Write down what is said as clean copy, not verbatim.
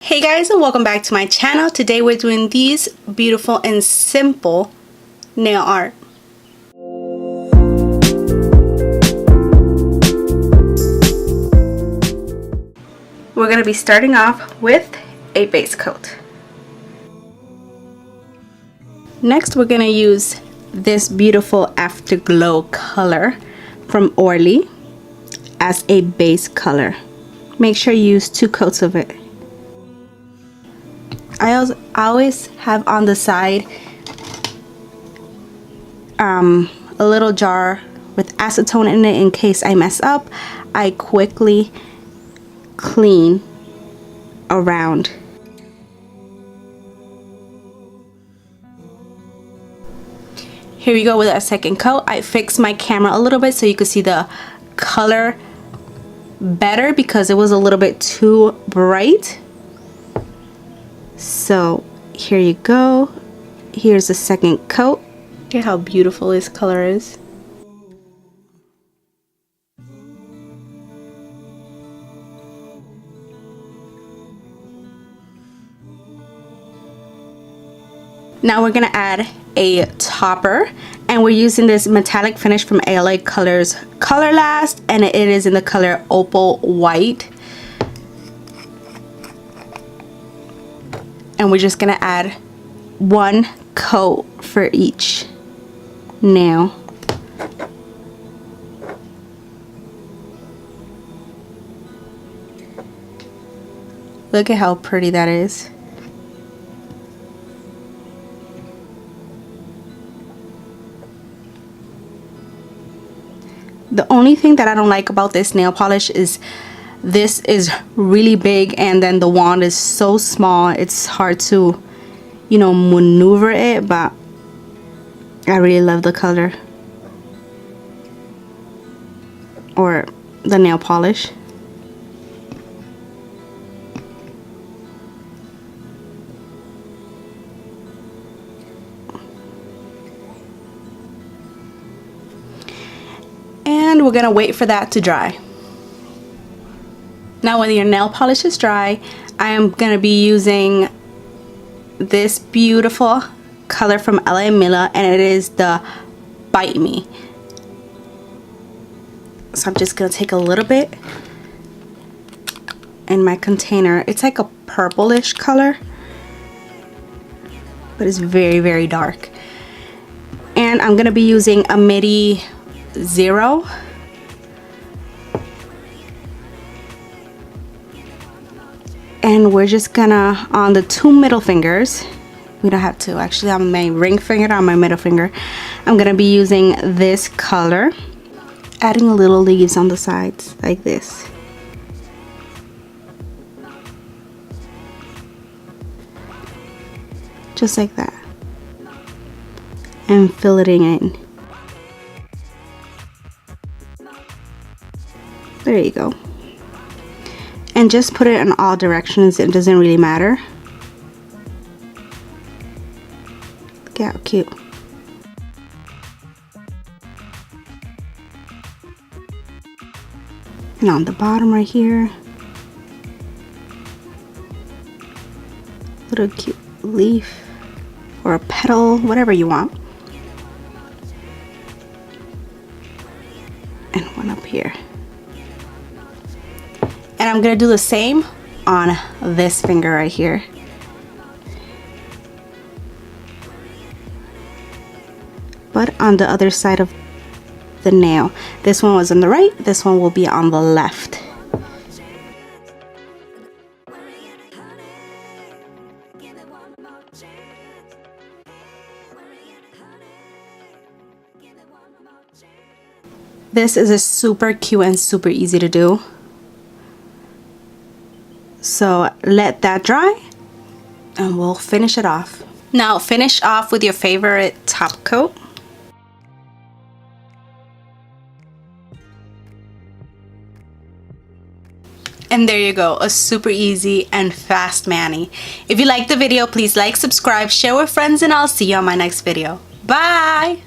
Hey guys, and welcome back to my channel. Today we're doing these beautiful and simple nail art. We're going to be starting off with a base coat. Next we're going to use this beautiful Afterglow color from Orly as a base color. Make sure you use 2 coats of it. I always have on the side a little jar with acetone in it in case I mess up. I quickly clean around. Here we go with a second coat. I fixed my camera a little bit so you could see the color better because it was a little bit too bright. So here you go. Here's the second coat. Look at how beautiful this color is. Now we're gonna add a topper, and we're using this metallic finish from ALA Colors Color Last, and it is in the color Opal White. And we're just gonna add 1 coat for each nail. Look at how pretty that is. The only thing that I don't like about this nail polish is this is really big and then the wand is so small. It's hard to, you know, maneuver it, but I really love the color or the nail polish. And we're gonna wait for that to dry. Now when your nail polish is dry, I am gonna be using this beautiful color from LA Mila, and it is the Bite Me. So I'm just gonna take a little bit in my container. It's like a purplish color, but it's very, very dark. And I'm gonna be using a MIDI 0. And we're just gonna, on the 2 middle fingers, we don't have to, actually on my ring finger, on my middle finger, I'm gonna be using this color, adding a little leaves on the sides like this. Just like that. And filleting in. There you go. And just put it in all directions. It doesn't really matter. Look how cute. And on the bottom right here, little cute leaf or a petal, whatever you want. And one up here. And I'm gonna do the same on this finger right here. But on the other side of the nail. This one was on the right, this one will be on the left. This is a super cute and super easy to do. So let that dry and we'll finish it off. Now finish off with your favorite top coat. And there you go, a super easy and fast mani. If you liked the video, please like, subscribe, share with friends, and I'll see you on my next video. Bye!